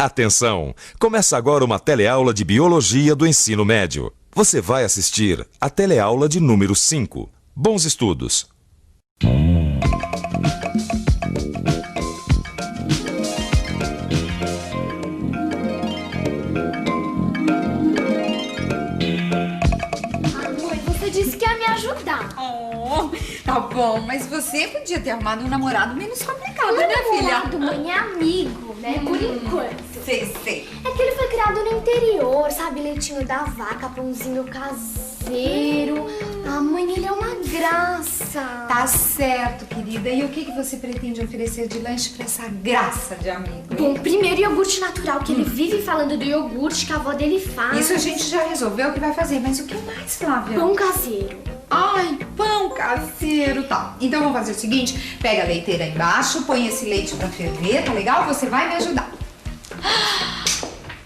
Atenção! Começa agora uma teleaula de Biologia do Ensino Médio. Você vai assistir a teleaula de número 5. Bons estudos! Você disse que ia me ajudar. Oh, tá bom, mas você podia ter arrumado um namorado menos complicado, né, filha? Namorado, mãe, é amigo, né? Por enquanto. Sei. É que ele foi criado no interior, sabe? Leitinho da vaca, pãozinho caseiro. Ah, mãe, ele é uma graça. Tá certo, querida. E o que você pretende oferecer de lanche pra essa graça de amigo, hein? Bom, primeiro iogurte natural, que ele vive falando do iogurte que a avó dele faz. Isso a gente já resolveu que vai fazer, mas o que mais, Flávia? Pão caseiro. Ai, pão caseiro, tá. Então vamos fazer o seguinte, pega a leiteira aí embaixo, põe esse leite pra ferver, tá legal? Você vai me ajudar.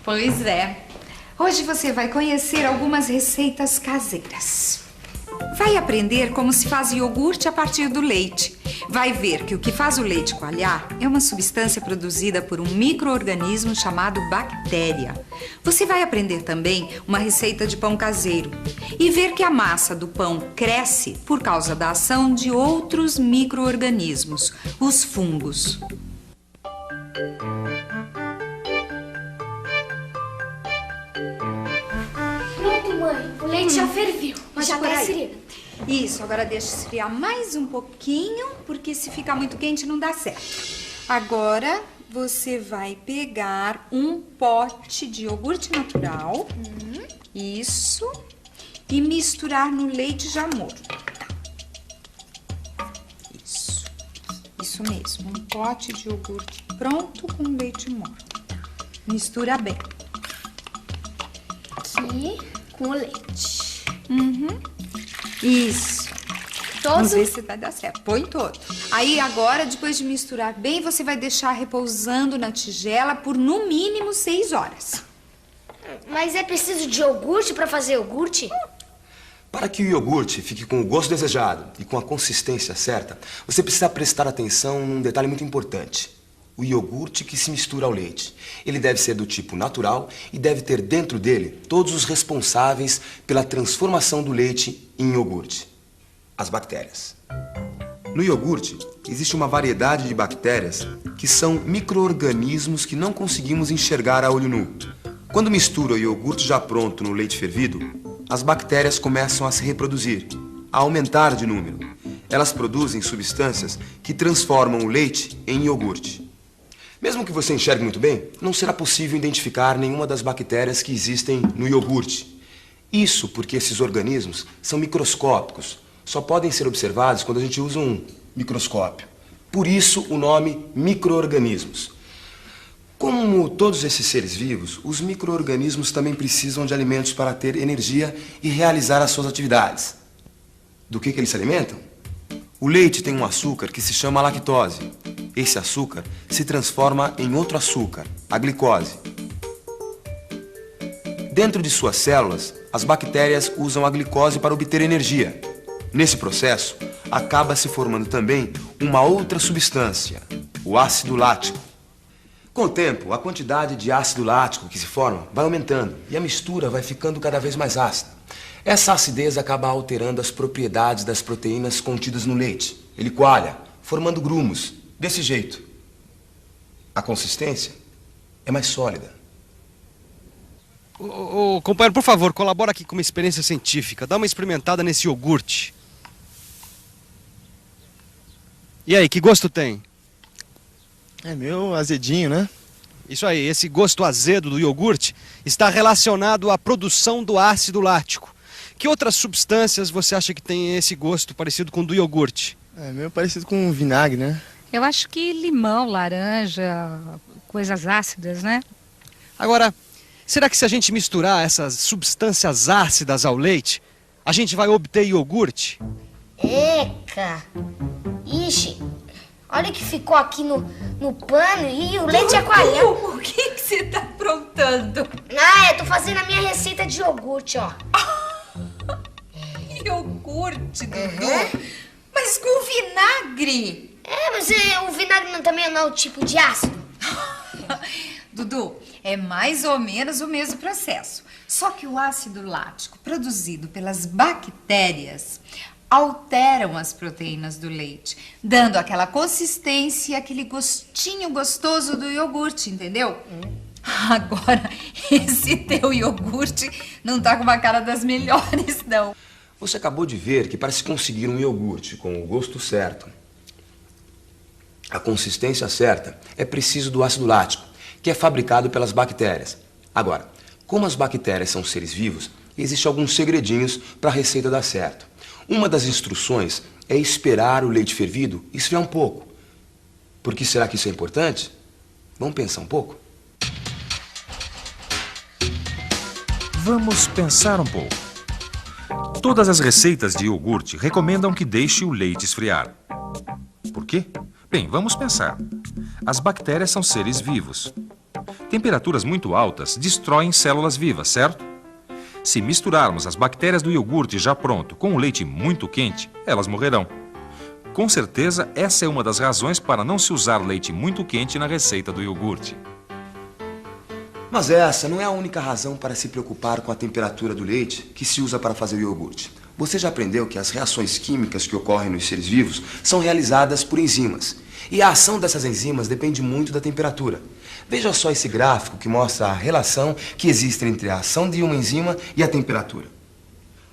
Pois é. Hoje você vai conhecer algumas receitas caseiras. Vai aprender como se faz iogurte a partir do leite. Vai ver que o que faz o leite coalhar é uma substância produzida por um micro-organismo chamado bactéria. Você vai aprender também uma receita de pão caseiro e ver que a massa do pão cresce por causa da ação de outros micro-organismos, os fungos. Pronto, mãe. O leite já ferveu. Mas Já por tá aí. esfriando. Isso, agora deixa esfriar mais um pouquinho, porque se ficar muito quente não dá certo. Agora você vai pegar um pote de iogurte natural, isso, e misturar no leite já morno. Isso mesmo, um pote de iogurte pronto com leite morno. Mistura bem. Aqui com o leite. Isso. Todo? Vamos ver se vai dar certo. Põe todo. Aí agora, depois de misturar bem, você vai deixar repousando na tigela por no mínimo 6 horas. Mas é preciso de iogurte pra fazer iogurte? Para que o iogurte fique com o gosto desejado e com a consistência certa, você precisa prestar atenção num detalhe muito importante. O iogurte que se mistura ao leite. Ele deve ser do tipo natural e deve ter dentro dele todos os responsáveis pela transformação do leite em iogurte. As bactérias. No iogurte, existe uma variedade de bactérias que são micro-organismos que não conseguimos enxergar a olho nu. Quando mistura o iogurte já pronto no leite fervido, as bactérias começam a se reproduzir, a aumentar de número. Elas produzem substâncias que transformam o leite em iogurte. Mesmo que você enxergue muito bem, não será possível identificar nenhuma das bactérias que existem no iogurte. Isso porque esses organismos são microscópicos. Só podem ser observados quando a gente usa um microscópio. Por isso o nome micro-organismos. Como todos esses seres vivos, os micro-organismos também precisam de alimentos para ter energia e realizar as suas atividades. Do que eles se alimentam? O leite tem um açúcar que se chama lactose. Esse açúcar se transforma em outro açúcar, a glicose. Dentro de suas células, as bactérias usam a glicose para obter energia. Nesse processo, acaba se formando também uma outra substância, o ácido lático. Com o tempo, a quantidade de ácido lático que se forma vai aumentando e a mistura vai ficando cada vez mais ácida. Essa acidez acaba alterando as propriedades das proteínas contidas no leite. Ele coalha, formando grumos. Desse jeito, a consistência é mais sólida. Ô, companheiro, por favor, colabora aqui com uma experiência científica. Dá uma experimentada nesse iogurte. E aí, que gosto tem? É meio azedinho, né? Isso aí, esse gosto azedo do iogurte está relacionado à produção do ácido lático. Que outras substâncias você acha que tem esse gosto parecido com o do iogurte? É meio parecido com vinagre, né? Eu acho que limão, laranja, coisas ácidas, né? Agora, será que se a gente misturar essas substâncias ácidas ao leite, a gente vai obter iogurte? Eca! Ixi, olha que ficou aqui no pano e o leite é coalhão. O que você tá aprontando? Ah, eu tô fazendo a minha receita de iogurte, ó. Iogurte, Dudu? Mas com vinagre? É, mas o vinagre também não é o tipo de ácido? Dudu, é mais ou menos o mesmo processo. Só que o ácido lático produzido pelas bactérias alteram as proteínas do leite, dando aquela consistência e aquele gostinho gostoso do iogurte, entendeu? Agora, esse teu iogurte não tá com uma cara das melhores, não. Você acabou de ver que para se conseguir um iogurte com o gosto certo, a consistência certa, é preciso do ácido lático, que é fabricado pelas bactérias. Agora, como as bactérias são seres vivos, existem alguns segredinhos para a receita dar certo. Uma das instruções é esperar o leite fervido esfriar um pouco. Por que será que isso é importante? Vamos pensar um pouco? Vamos pensar um pouco. Todas as receitas de iogurte recomendam que deixe o leite esfriar. Por quê? Bem, vamos pensar. As bactérias são seres vivos. Temperaturas muito altas destroem células vivas, certo? Se misturarmos as bactérias do iogurte já pronto com o leite muito quente, elas morrerão. Com certeza, essa é uma das razões para não se usar leite muito quente na receita do iogurte. Mas essa não é a única razão para se preocupar com a temperatura do leite que se usa para fazer o iogurte. Você já aprendeu que as reações químicas que ocorrem nos seres vivos são realizadas por enzimas. E a ação dessas enzimas depende muito da temperatura. Veja só esse gráfico que mostra a relação que existe entre a ação de uma enzima e a temperatura.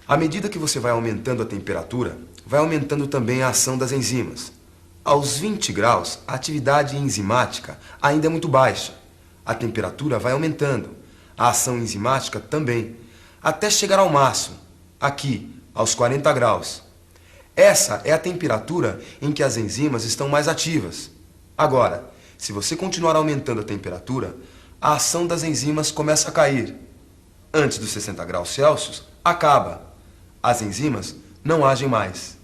À medida que você vai aumentando a temperatura, vai aumentando também a ação das enzimas. Aos 20 graus, a atividade enzimática ainda é muito baixa. A temperatura vai aumentando, a ação enzimática também, até chegar ao máximo, aqui, aos 40 graus. Essa é a temperatura em que as enzimas estão mais ativas. Agora, se você continuar aumentando a temperatura, a ação das enzimas começa a cair. Antes dos 60 graus Celsius, acaba. As enzimas não agem mais.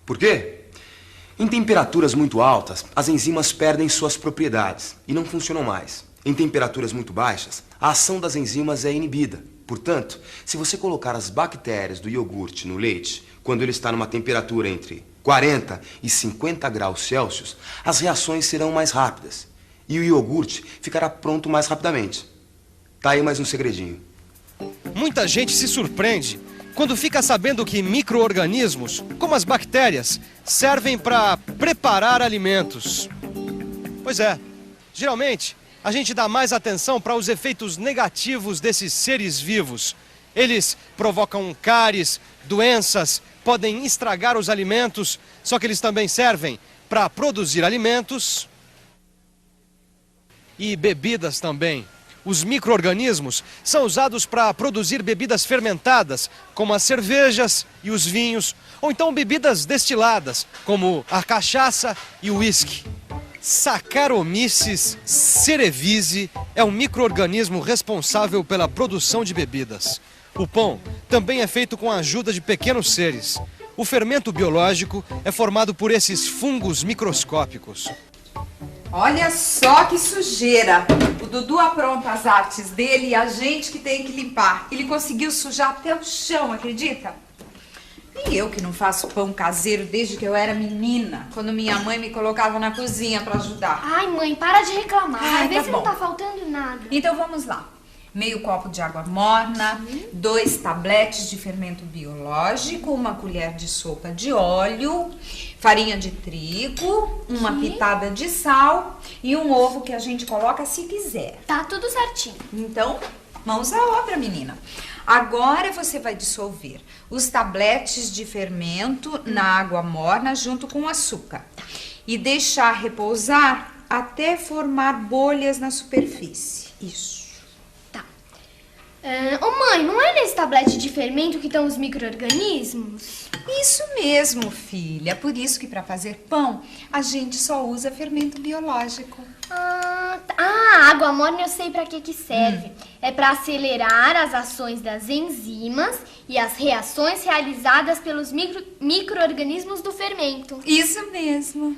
Por quê? Em temperaturas muito altas, as enzimas perdem suas propriedades e não funcionam mais. Em temperaturas muito baixas, a ação das enzimas é inibida. Portanto, se você colocar as bactérias do iogurte no leite, quando ele está numa temperatura entre 40 e 50 graus Celsius, as reações serão mais rápidas e o iogurte ficará pronto mais rapidamente. Tá aí mais um segredinho. Muita gente se surpreende quando fica sabendo que micro-organismos, como as bactérias, servem para preparar alimentos. Pois é, geralmente a gente dá mais atenção para os efeitos negativos desses seres vivos. Eles provocam cáries, doenças, podem estragar os alimentos, só que eles também servem para produzir alimentos e bebidas também. Os micro-organismos são usados para produzir bebidas fermentadas, como as cervejas e os vinhos, ou então bebidas destiladas, como a cachaça e o uísque. Saccharomyces cerevisiae é um micro-organismo responsável pela produção de bebidas. O pão também é feito com a ajuda de pequenos seres. O fermento biológico é formado por esses fungos microscópicos. Olha só que sujeira. O Dudu apronta as artes dele e a gente que tem que limpar. Ele conseguiu sujar até o chão, acredita? E eu que não faço pão caseiro desde que eu era menina, quando minha mãe me colocava na cozinha para ajudar. Ai, mãe, para de reclamar. Ai, Vê tá se bom. não tá faltando nada. Então vamos lá. Meio copo de água morna, 2 tabletes de fermento biológico, 1 colher de sopa de óleo, farinha de trigo, uma pitada de sal e um ovo que a gente coloca se quiser. Tá tudo certinho. Então, mãos à obra, menina. Agora você vai dissolver os tabletes de fermento na água morna junto com o açúcar e deixar repousar até formar bolhas na superfície. Isso. Ô mãe, não é nesse tablete de fermento que estão os micro-organismos? Isso mesmo, filha. Por isso que para fazer pão, a gente só usa fermento biológico. Água morna eu sei pra que serve. É pra acelerar as ações das enzimas e as reações realizadas pelos micro-organismos do fermento. Isso mesmo.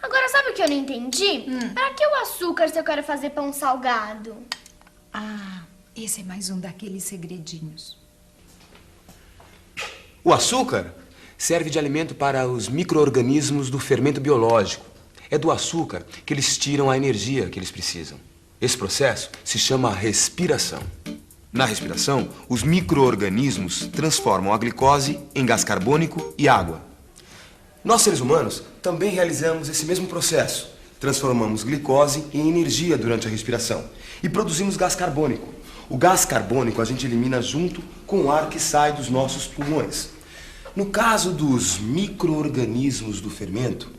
Agora, sabe o que eu não entendi? Pra que o açúcar se eu quero fazer pão salgado? Esse é mais um daqueles segredinhos. O açúcar serve de alimento para os micro-organismos do fermento biológico. É do açúcar que eles tiram a energia que eles precisam. Esse processo se chama respiração. Na respiração, os micro-organismos transformam a glicose em gás carbônico e água. Nós, seres humanos, também realizamos esse mesmo processo. Transformamos glicose em energia durante a respiração e produzimos gás carbônico. O gás carbônico a gente elimina junto com o ar que sai dos nossos pulmões. No caso dos micro-organismos do fermento,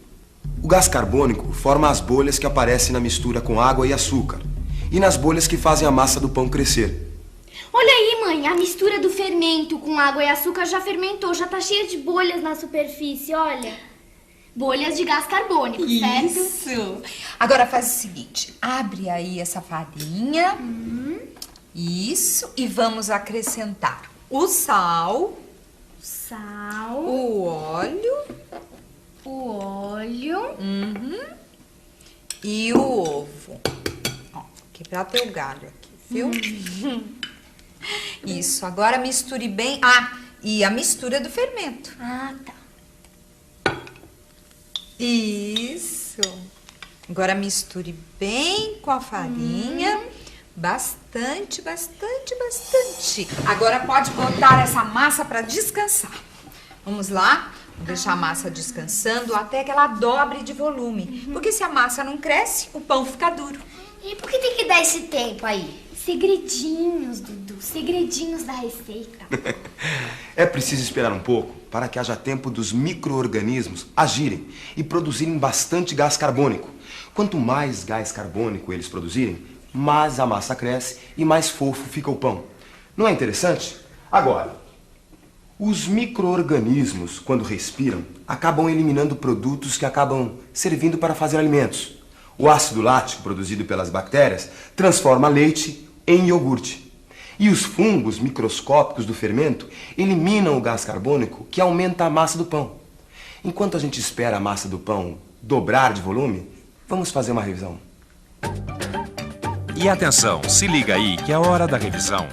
o gás carbônico forma as bolhas que aparecem na mistura com água e açúcar e nas bolhas que fazem a massa do pão crescer. Olha aí, mãe, a mistura do fermento com água e açúcar já fermentou, já tá cheia de bolhas na superfície, olha. Bolhas de gás carbônico, certo? Isso. Agora faz o seguinte, abre aí essa farinha. Isso, e vamos acrescentar o sal, o óleo, e o ovo. Ó, quebrar teu galho aqui, viu? Isso, agora misture bem. Ah, e a mistura do fermento. Ah, tá. Isso. Agora misture bem com a farinha. Bastante, bastante, bastante. Agora pode botar essa massa para descansar. Vamos lá? Vou deixar a massa descansando até que ela dobre de volume. Porque se a massa não cresce, o pão fica duro. E por que tem que dar esse tempo aí? Segredinhos, Dudu, segredinhos da receita. É preciso esperar um pouco para que haja tempo dos micro-organismos agirem e produzirem bastante gás carbônico. Quanto mais gás carbônico eles produzirem, mais a massa cresce e mais fofo fica o pão. Não é interessante? Agora, os micro-organismos, quando respiram, acabam eliminando produtos que acabam servindo para fazer alimentos. O ácido lático produzido pelas bactérias transforma leite em iogurte. E os fungos microscópicos do fermento eliminam o gás carbônico que aumenta a massa do pão. Enquanto a gente espera a massa do pão dobrar de volume, vamos fazer uma revisão. E atenção, se liga aí que é a hora da revisão.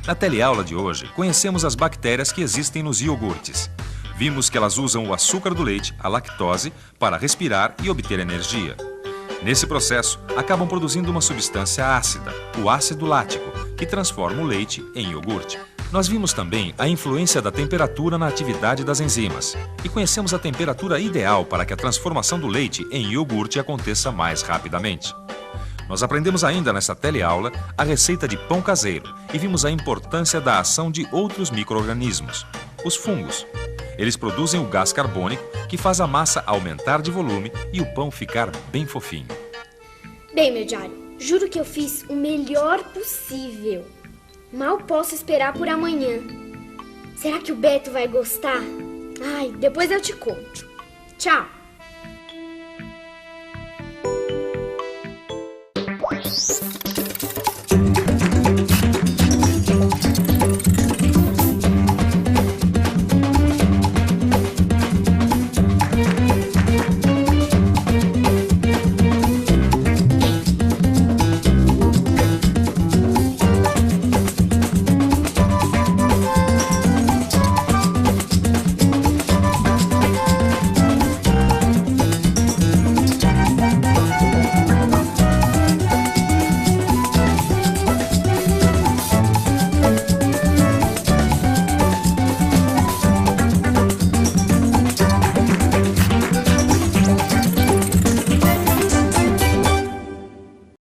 Na teleaula de hoje, conhecemos as bactérias que existem nos iogurtes. Vimos que elas usam o açúcar do leite, a lactose, para respirar e obter energia. Nesse processo, acabam produzindo uma substância ácida, o ácido lático, que transforma o leite em iogurte. Nós vimos também a influência da temperatura na atividade das enzimas e conhecemos a temperatura ideal para que a transformação do leite em iogurte aconteça mais rapidamente. Nós aprendemos ainda nessa teleaula a receita de pão caseiro e vimos a importância da ação de outros micro-organismos, os fungos. Eles produzem o gás carbônico que faz a massa aumentar de volume e o pão ficar bem fofinho. Bem, meu diário, juro que eu fiz o melhor possível. Mal posso esperar por amanhã. Será que o Beto vai gostar? Ai, depois eu te conto. Tchau!